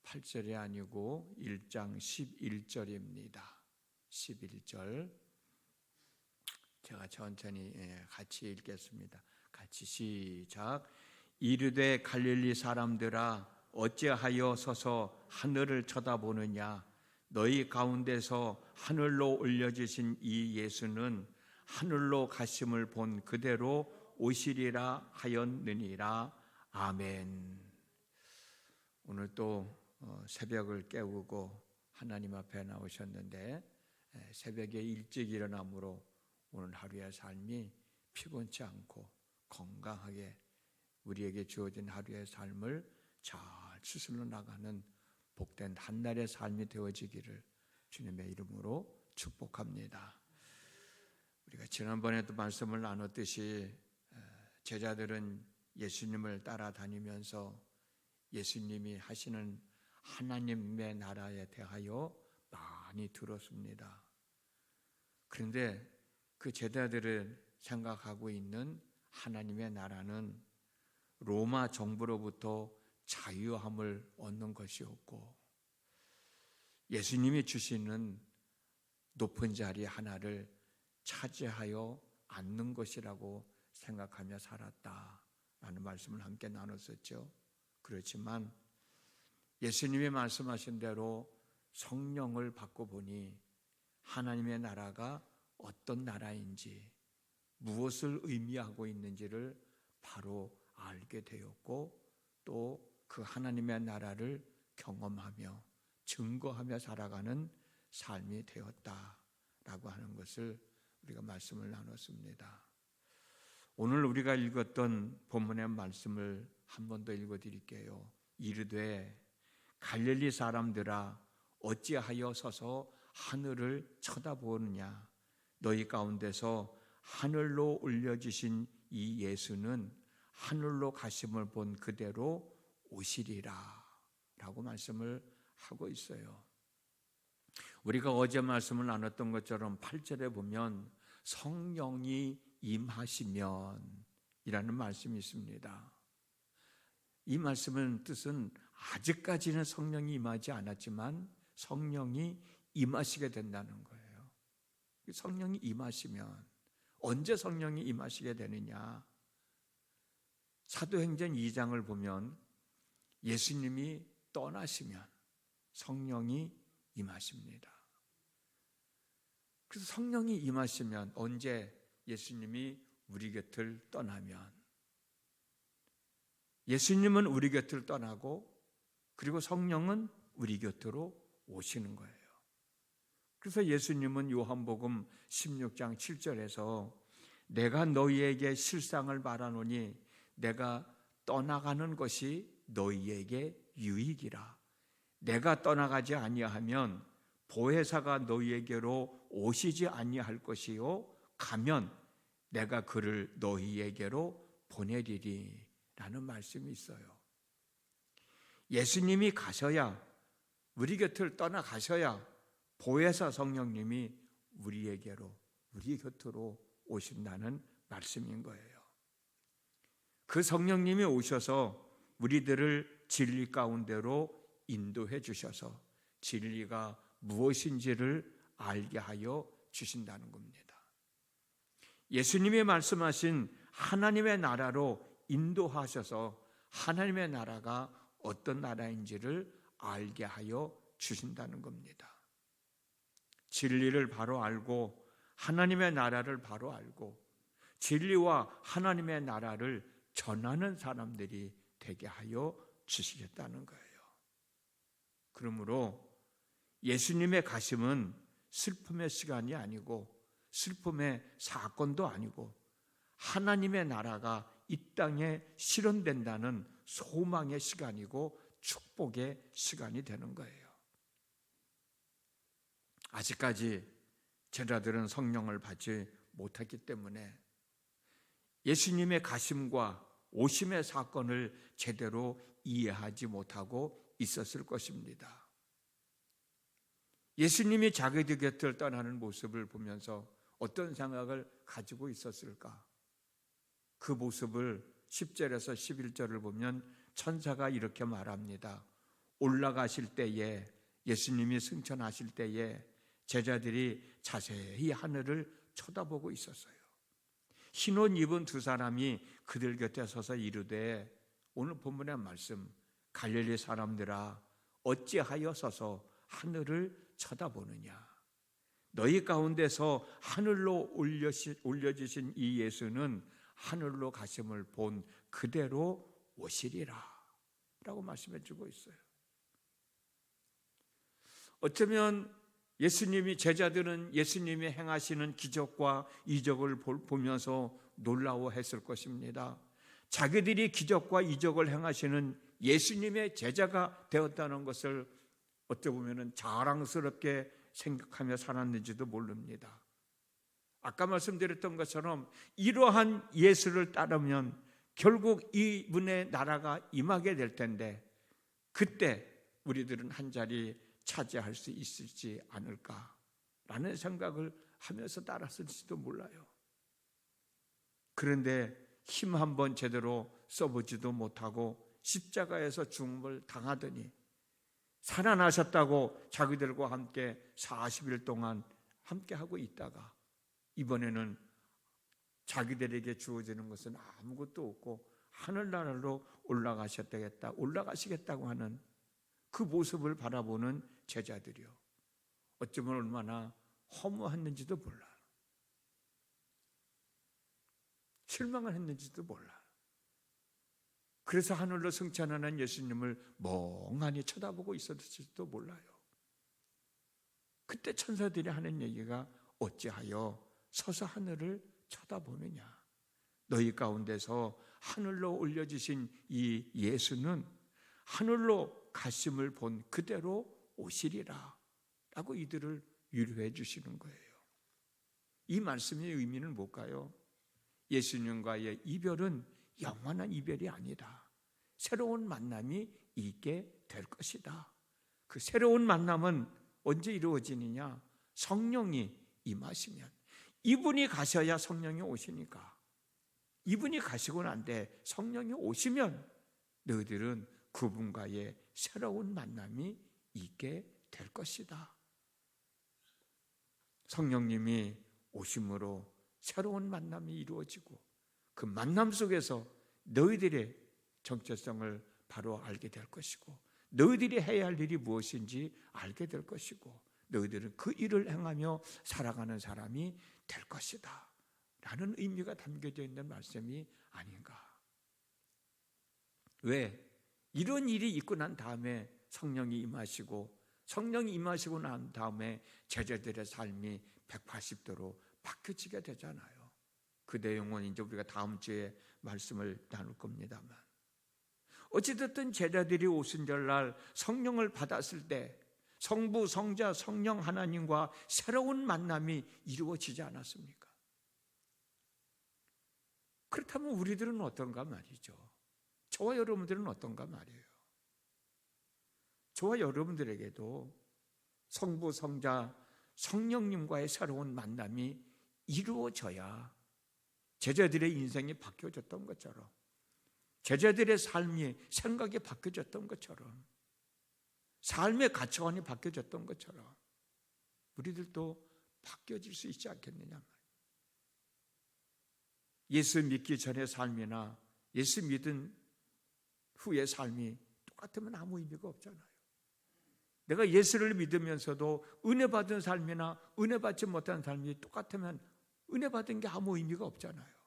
8절이 아니고 1장 11절입니다. 11절 제가 천천히 같이 읽겠습니다. 같이 시작. 이르되 갈릴리 사람들아 어찌하여 서서 하늘을 쳐다보느냐. 너희 가운데서 하늘로 올려주신 이 예수는 하늘로 가심을 본 그대로 오시리라 하였느니라. 아멘. 오늘 또 새벽을 깨우고 하나님 앞에 나오셨는데 새벽에 일찍 일어남으로 오늘 하루의 삶이 피곤치 않고 건강하게 우리에게 주어진 하루의 삶을 잘 추슬러 나가는 복된 한날의 삶이 되어지기를 주님의 이름으로 축복합니다. 우리가 지난번에도 말씀을 나눴듯이 제자들은 예수님을 따라다니면서 예수님이 하시는 하나님의 나라에 대하여 많이 들었습니다. 그런데 그 제자들을 생각하고 있는 하나님의 나라는 로마 정부로부터 자유함을 얻는 것이었고 예수님이 주시는 높은 자리 하나를 차지하여 앉는 것이라고 생각하며 살았다라는 말씀을 함께 나눴었죠. 그렇지만 예수님이 말씀하신 대로 성령을 받고 보니 하나님의 나라가 어떤 나라인지 무엇을 의미하고 있는지를 바로 알게 되었고 또 그 하나님의 나라를 경험하며 증거하며 살아가는 삶이 되었다라고 하는 것을 우리가 말씀을 나눴습니다. 오늘 우리가 읽었던 본문의 말씀을 한 번 더 읽어드릴게요. 이르되 갈릴리 사람들아 어찌하여 서서 하늘을 쳐다보느냐. 너희 가운데서 하늘로 올려주신 이 예수는 하늘로 가심을 본 그대로 오시리라 라고 말씀을 하고 있어요. 우리가 어제 말씀을 나눴던 것처럼 8절에 보면 성령이 임하시면 이라는 말씀이 있습니다. 이 말씀은 뜻은 아직까지는 성령이 임하지 않았지만 성령이 임하시게 된다는 거예요. 성령이 임하시면 언제 성령이 임하시게 되느냐? 사도행전 2장을 보면 예수님이 떠나시면 성령이 임하십니다. 그래서 성령이 임하시면 언제? 예수님이 우리 곁을 떠나면. 예수님은 우리 곁을 떠나고 그리고 성령은 우리 곁으로 오시는 거예요. 그래서 예수님은 요한복음 16장 7절에서 내가 너희에게 실상을 말하노니 내가 떠나가는 것이 너희에게 유익이라. 내가 떠나가지 아니하면 보혜사가 너희에게로 오시지 아니할 것이요 가면 내가 그를 너희에게로 보내리리 라는 말씀이 있어요. 예수님이 가셔야, 우리 곁을 떠나가셔야 보혜사 성령님이 우리에게로, 우리 곁으로 오신다는 말씀인 거예요. 그 성령님이 오셔서 우리들을 진리 가운데로 인도해 주셔서 진리가 무엇인지를 알게 하여 주신다는 겁니다. 예수님이 말씀하신 하나님의 나라로 인도하셔서 하나님의 나라가 어떤 나라인지를 알게 하여 주신다는 겁니다. 진리를 바로 알고 하나님의 나라를 바로 알고 진리와 하나님의 나라를 전하는 사람들이 되게 하여 주시겠다는 거예요. 그러므로 예수님의 가심은 슬픔의 시간이 아니고 슬픔의 사건도 아니고 하나님의 나라가 이 땅에 실현된다는 소망의 시간이고 축복의 시간이 되는 거예요. 아직까지 제자들은 성령을 받지 못했기 때문에 예수님의 가심과 오심의 사건을 제대로 이해하지 못하고 있었을 것입니다. 예수님이 자기들 곁을 떠나는 모습을 보면서 어떤 생각을 가지고 있었을까? 그 모습을 10절에서 11절을 보면 천사가 이렇게 말합니다. 올라가실 때에, 예수님이 승천하실 때에 제자들이 자세히 하늘을 쳐다보고 있었어요. 흰옷 입은 두 사람이 그들 곁에 서서 이르되, 오늘 본문의 말씀, 갈릴리 사람들아 어찌하여 서서 하늘을 쳐다보느냐. 너희 가운데서 하늘로 올려지신 이 예수는 하늘로 가심을 본 그대로 오시리라 라고 말씀해 주고 있어요. 어쩌면 제자들은 예수님이 행하시는 기적과 이적을 보면서 놀라워했을 것입니다. 자기들이 기적과 이적을 행하시는 예수님의 제자가 되었다는 것을 어찌 보면 자랑스럽게 생각하며 살았는지도 모릅니다. 아까 말씀드렸던 것처럼 이러한 예수를 따르면 결국 이분의 나라가 임하게 될 텐데, 그때 우리들은 한 자리 차지할 수 있을지 않을까라는 생각을 하면서 따랐을지도 몰라요. 그런데 힘 한번 제대로 써보지도 못하고 십자가에서 죽음을 당하더니 살아나셨다고 자기들과 함께 40일 동안 함께하고 있다가 이번에는 자기들에게 주어지는 것은 아무것도 없고 하늘나라로 올라가시겠다고 하는 그 모습을 바라보는 제자들이요, 어쩌면 얼마나 허무했는지도 몰라요. 실망을 했는지도 몰라요. 그래서 하늘로 승천하는 예수님을 멍하니 쳐다보고 있었을지도 몰라요. 그때 천사들이 하는 얘기가 어찌하여 서서 하늘을 쳐다보느냐. 너희 가운데서 하늘로 올려지신 이 예수는 하늘로 가심을 본 그대로 오시리라 라고 이들을 위로해 주시는 거예요. 이 말씀의 의미는 뭘까요? 예수님과의 이별은 영원한 이별이 아니다. 새로운 만남이 있게 될 것이다. 그 새로운 만남은 언제 이루어지느냐? 성령이 임하시면. 이분이 가셔야 성령이 오시니까. 이분이 가시고 난 뒤에 성령이 오시면 너희들은 그분과의 새로운 만남이 있게 될 것이다. 성령님이 오심으로 새로운 만남이 이루어지고 그 만남 속에서 너희들의 정체성을 바로 알게 될 것이고 너희들이 해야 할 일이 무엇인지 알게 될 것이고 너희들은 그 일을 행하며 살아가는 사람이 될 것이다 라는 의미가 담겨져 있는 말씀이 아닌가. 왜? 이런 일이 있고 난 다음에 성령이 임하시고 난 다음에 제자들의 삶이 180도로 바뀌어지게 되잖아요. 그 내용은 이제 우리가 다음 주에 말씀을 나눌 겁니다만, 어찌됐든 제자들이 오순절날 성령을 받았을 때 성부, 성자, 성령 하나님과 새로운 만남이 이루어지지 않았습니까? 그렇다면 우리들은 어떤가 말이죠. 저와 여러분들은 어떤가 말이에요. 저와 여러분들에게도 성부, 성자, 성령님과의 새로운 만남이 이루어져야 제자들의 인생이 바뀌어졌던 것처럼, 제자들의 삶이 생각이 바뀌어졌던 것처럼, 삶의 가치관이 바뀌어졌던 것처럼 우리들도 바뀌어질 수 있지 않겠느냐 말이에요. 예수 믿기 전의 삶이나 예수 믿은 후의 삶이 똑같으면 아무 의미가 없잖아요. 내가 예수를 믿으면서도 은혜 받은 삶이나 은혜 받지 못한 삶이 똑같으면 은혜 받은 게 아무 의미가 없잖아요.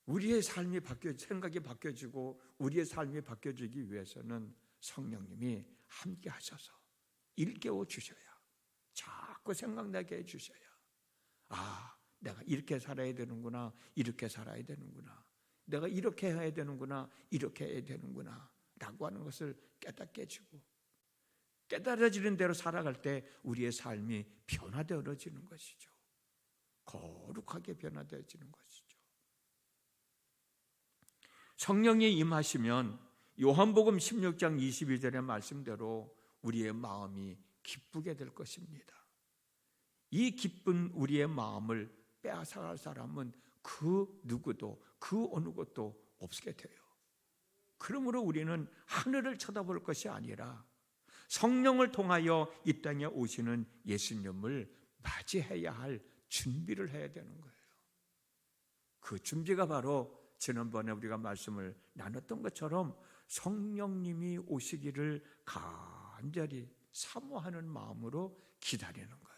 우리의 삶이 생각이 바뀌어지고 우리의 삶이 바뀌어지기 위해서는 성령님이 함께 하셔서 일깨워 주셔야, 자꾸 생각나게 해 주셔야, 내가 이렇게 살아야 되는구나, 이렇게 살아야 되는구나, 내가 이렇게 해야 되는구나, 이렇게 해야 되는구나 라고 하는 것을 깨닫게 해주고, 깨달아지는 대로 살아갈 때 우리의 삶이 변화되어지는 것이죠. 거룩하게 변화되어지는 것이죠. 성령이 임하시면 요한복음 16장 22절의 말씀대로 우리의 마음이 기쁘게 될 것입니다. 이 기쁜 우리의 마음을 빼앗아갈 사람은 그 누구도, 그 어느 것도 없게 돼요. 그러므로 우리는 하늘을 쳐다볼 것이 아니라 성령을 통하여 이 땅에 오시는 예수님을 맞이해야 할 준비를 해야 되는 거예요. 그 준비가 바로 지난번에 우리가 말씀을 나눴던 것처럼 성령님이 오시기를 간절히 사모하는 마음으로 기다리는 거예요.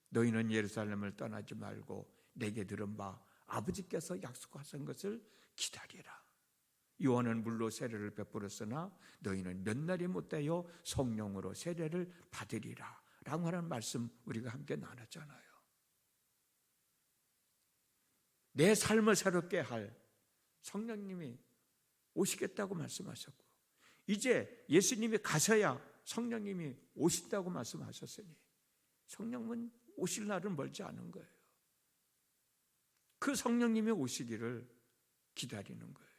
너희는 예루살렘을 떠나지 말고 내게 들은 바 아버지께서 약속하신 것을 기다리라. 요한은 물로 세례를 베풀었으나 너희는 몇 날이 못되어 성령으로 세례를 받으리라 라고 하는 말씀 우리가 함께 나눴잖아요. 내 삶을 새롭게 할 성령님이 오시겠다고 말씀하셨고, 이제 예수님이 가셔야 성령님이 오신다고 말씀하셨으니 성령은 오실 날은 멀지 않은 거예요. 그 성령님이 오시기를 기다리는 거예요.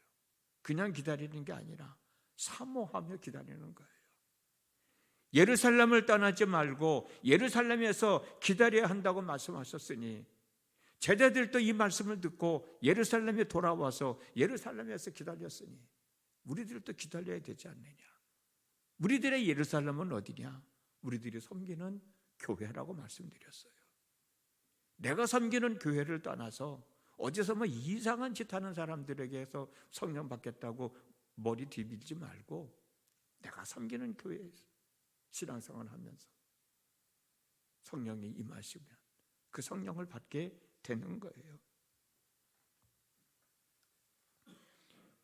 그냥 기다리는 게 아니라 사모하며 기다리는 거예요. 예루살렘을 떠나지 말고 예루살렘에서 기다려야 한다고 말씀하셨으니 제자들도 이 말씀을 듣고 예루살렘에 돌아와서 예루살렘에서 기다렸으니 우리들도 기다려야 되지 않느냐. 우리들의 예루살렘은 어디냐? 우리들이 섬기는 교회라고 말씀드렸어요. 내가 섬기는 교회를 떠나서 어디서 뭐 이상한 짓 하는 사람들에게서 성령 받겠다고 머리 뒤밀지 말고 내가 섬기는 교회에서 신앙생활을 하면서 성령이 임하시면 그 성령을 받게 되는 거예요.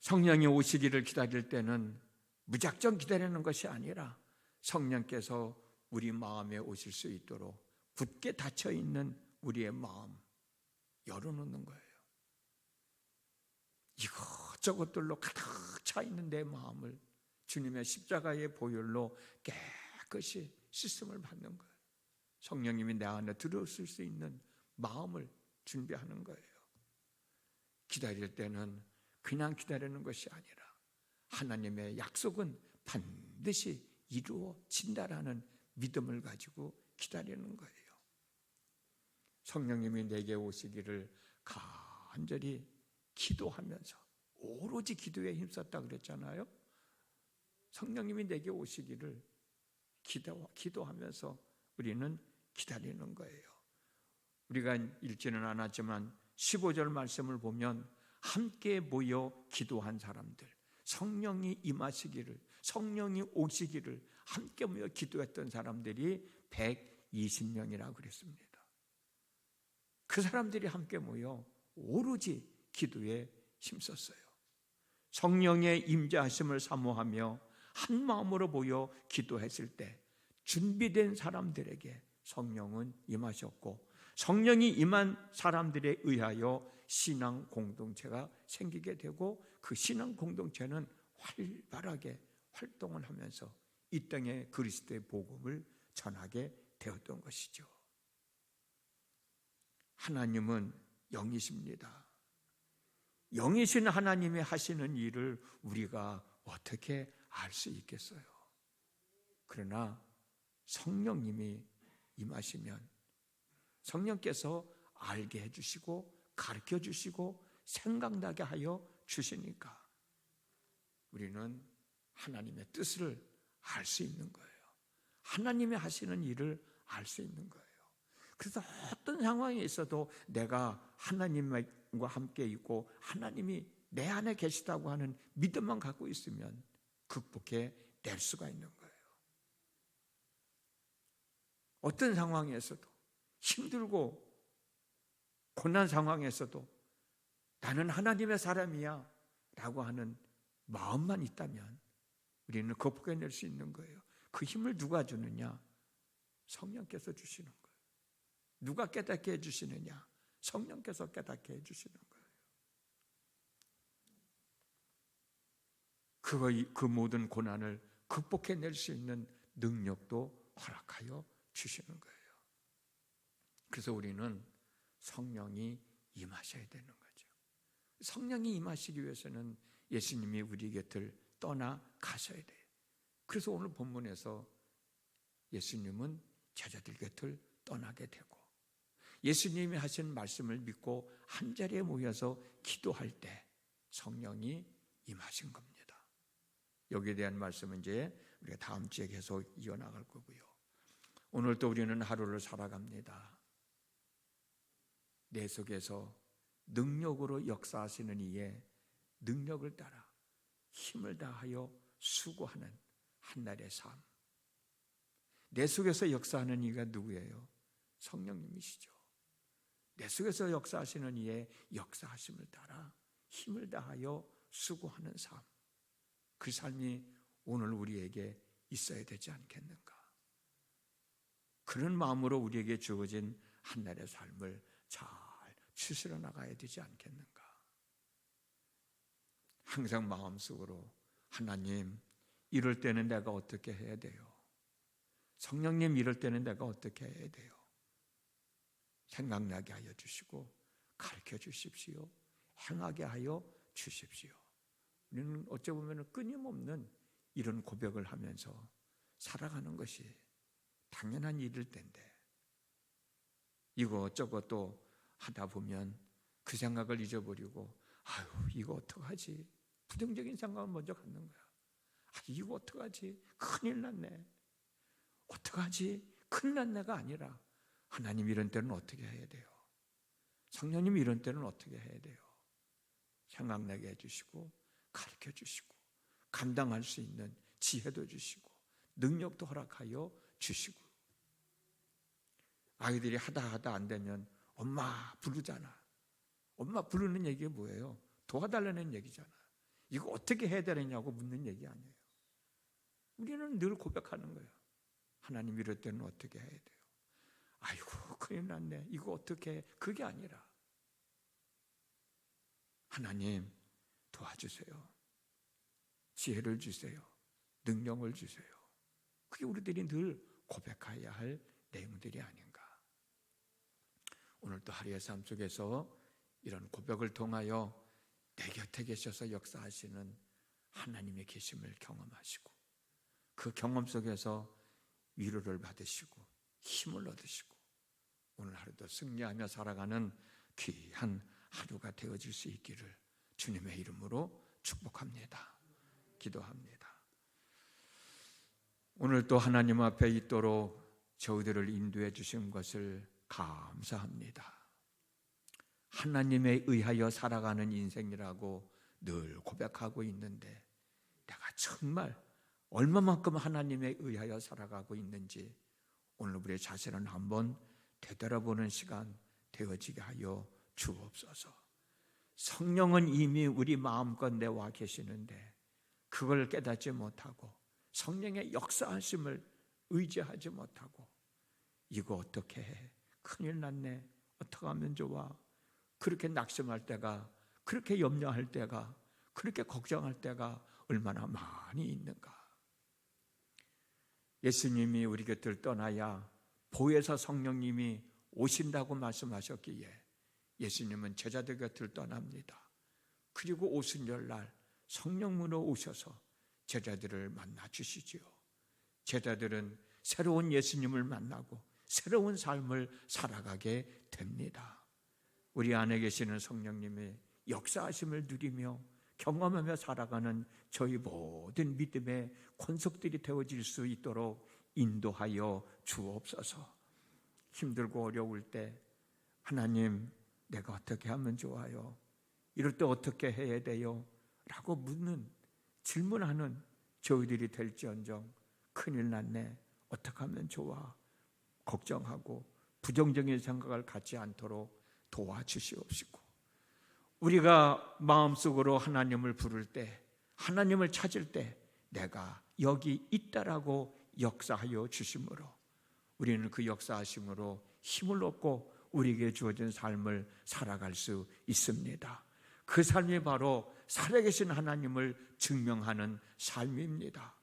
성령이 오시기를 기다릴 때는 무작정 기다리는 것이 아니라 성령께서 우리 마음에 오실 수 있도록 굳게 닫혀있는 우리의 마음 열어놓는 거예요. 이것저것들로 가득 차 있는 내 마음을 주님의 십자가의 보혈로 깨끗이 씻음을 받는 거예요. 성령님이 내 안에 들어오실 수 있는 마음을 준비하는 거예요. 기다릴 때는 그냥 기다리는 것이 아니라 하나님의 약속은 반드시 이루어진다라는 믿음을 가지고 기다리는 거예요. 성령님이 내게 오시기를 간절히 기도하면서 오로지 기도에 힘썼다 그랬잖아요. 성령님이 내게 오시기를 기도하면서 우리는 기다리는 거예요. 우리가 읽지는 않았지만 15절 말씀을 보면 함께 모여 기도한 사람들, 성령이 임하시기를, 성령이 오시기를 함께 모여 기도했던 사람들이 120명이라고 그랬습니다. 그 사람들이 함께 모여 오로지 기도에 힘썼어요. 성령의 임재하심을 사모하며 한 마음으로 모여 기도했을 때 준비된 사람들에게 성령은 임하셨고, 성령이 임한 사람들에 의하여 신앙 공동체가 생기게 되고, 그 신앙 공동체는 활발하게 활동을 하면서 이 땅에 그리스도의 복음을 전하게 되었던 것이죠. 하나님은 영이십니다. 영이신 하나님이 하시는 일을 우리가 어떻게 알 수 있겠어요? 그러나 성령님이 임하시면 성령께서 알게 해주시고 가르쳐 주시고 생각나게 하여 주시니까 우리는 하나님의 뜻을 알 수 있는 거예요. 하나님이 하시는 일을 알 수 있는 거예요. 그래서 어떤 상황에 있어도 내가 하나님과 함께 있고 하나님이 내 안에 계시다고 하는 믿음만 갖고 있으면 극복해 낼 수가 있는 거예요. 어떤 상황에서도, 힘들고 고난 상황에서도 나는 하나님의 사람이야 라고 하는 마음만 있다면 우리는 극복해낼 수 있는 거예요. 그 힘을 누가 주느냐? 성령께서 주시는 거예요. 누가 깨닫게 해주시느냐? 성령께서 깨닫게 해주시는 거예요. 그 모든 고난을 극복해낼 수 있는 능력도 허락하여 주시는 거예요. 그래서 우리는 성령이 임하셔야 되는 거죠. 성령이 임하시기 위해서는 예수님이 우리 곁을 떠나 가셔야 돼요. 그래서 오늘 본문에서 예수님은 제자들 곁을 떠나게 되고, 예수님이 하신 말씀을 믿고 한자리에 모여서 기도할 때 성령이 임하신 겁니다. 여기에 대한 말씀은 이제 우리가 다음 주에 계속 이어나갈 거고요. 오늘 또 우리는 하루를 살아갑니다. 내 속에서 능력으로 역사하시는 이의 능력을 따라 힘을 다하여 수고하는 한날의 삶. 내 속에서 역사하는 이가 누구예요? 성령님이시죠. 내 속에서 역사하시는 이의 역사하심을 따라 힘을 다하여 수고하는 삶. 그 삶이 오늘 우리에게 있어야 되지 않겠는가? 그런 마음으로 우리에게 주어진 한날의 삶을 잘 추스려 나가야 되지 않겠는가? 항상 마음속으로 하나님, 이럴 때는 내가 어떻게 해야 돼요? 성령님, 이럴 때는 내가 어떻게 해야 돼요? 생각나게 하여 주시고 가르쳐 주십시오. 행하게 하여 주십시오. 우리는 어찌 보면 끊임없는 이런 고백을 하면서 살아가는 것이 당연한 일일 텐데, 이거 또 하다 보면 그 생각을 잊어버리고 아유, 이거 어떡하지? 부정적인 생각을 먼저 갖는 거야. 아, 이거 어떡하지? 큰일 났네. 어떡하지? 큰일 났네가 아니라 하나님, 이런 때는 어떻게 해야 돼요? 성령님, 이런 때는 어떻게 해야 돼요? 생각나게 해주시고 가르쳐 주시고 감당할 수 있는 지혜도 주시고 능력도 허락하여 주시고, 아이들이 하다 안 되면 엄마 부르잖아. 엄마 부르는 얘기가 뭐예요? 도와달라는 얘기잖아. 이거 어떻게 해야 되느냐고 묻는 얘기 아니에요. 우리는 늘 고백하는 거예요. 하나님, 이럴 때는 어떻게 해야 돼요? 아이고, 큰일 났네. 이거 어떻게 해? 그게 아니라 하나님, 도와주세요. 지혜를 주세요. 능력을 주세요. 그게 우리들이 늘 고백해야 할 내용들이 아닌가. 오늘 또 하루의 삶 속에서 이런 고백을 통하여 내 곁에 계셔서 역사하시는 하나님의 계심을 경험하시고 그 경험 속에서 위로를 받으시고 힘을 얻으시고 오늘 하루도 승리하며 살아가는 귀한 하루가 되어질 수 있기를 주님의 이름으로 축복합니다. 기도합니다. 오늘 또 하나님 앞에 있도록 저희들을 인도해 주신 것을 감사합니다. 하나님에 의하여 살아가는 인생이라고 늘 고백하고 있는데 내가 정말 얼마만큼 하나님에 의하여 살아가고 있는지 오늘 우리의 자신을 한번 되돌아보는 시간 되어지게 하여 주옵소서. 성령은 이미 우리 마음껏 내와 계시는데 그걸 깨닫지 못하고 성령의 역사하심을 의지하지 못하고 이거 어떻게 해? 큰일 났네. 어떻게 하면 좋아? 그렇게 낙심할 때가, 그렇게 염려할 때가, 그렇게 걱정할 때가 얼마나 많이 있는가. 예수님이 우리 곁을 떠나야 보혜사 성령님이 오신다고 말씀하셨기에 예수님은 제자들 곁을 떠납니다. 그리고 오순절날 성령으로 오셔서 제자들을 만나 주시지요. 제자들은 새로운 예수님을 만나고 새로운 삶을 살아가게 됩니다. 우리 안에 계시는 성령님의 역사하심을 누리며 경험하며 살아가는 저희 모든 믿음의 권속들이 되어질 수 있도록 인도하여 주옵소서. 힘들고 어려울 때 하나님, 내가 어떻게 하면 좋아요? 이럴 때 어떻게 해야 돼요? 라고 묻는, 질문하는 저희들이 될지언정 큰일 났네. 어떻게 하면 좋아? 걱정하고 부정적인 생각을 갖지 않도록 도와주시옵시고, 우리가 마음속으로 하나님을 부를 때, 하나님을 찾을 때 내가 여기 있다라고 역사하여 주심으로 우리는 그 역사하심으로 힘을 얻고 우리에게 주어진 삶을 살아갈 수 있습니다. 그 삶이 바로 살아계신 하나님을 증명하는 삶입니다.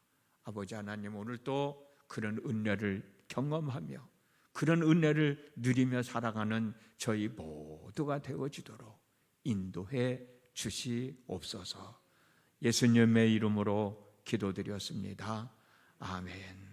아버지 하나님, 오늘 또 그런 은혜를 경험하며 그런 은혜를 누리며 살아가는 저희 모두가 되어지도록 인도해 주시옵소서. 예수님의 이름으로 기도드렸습니다. 아멘.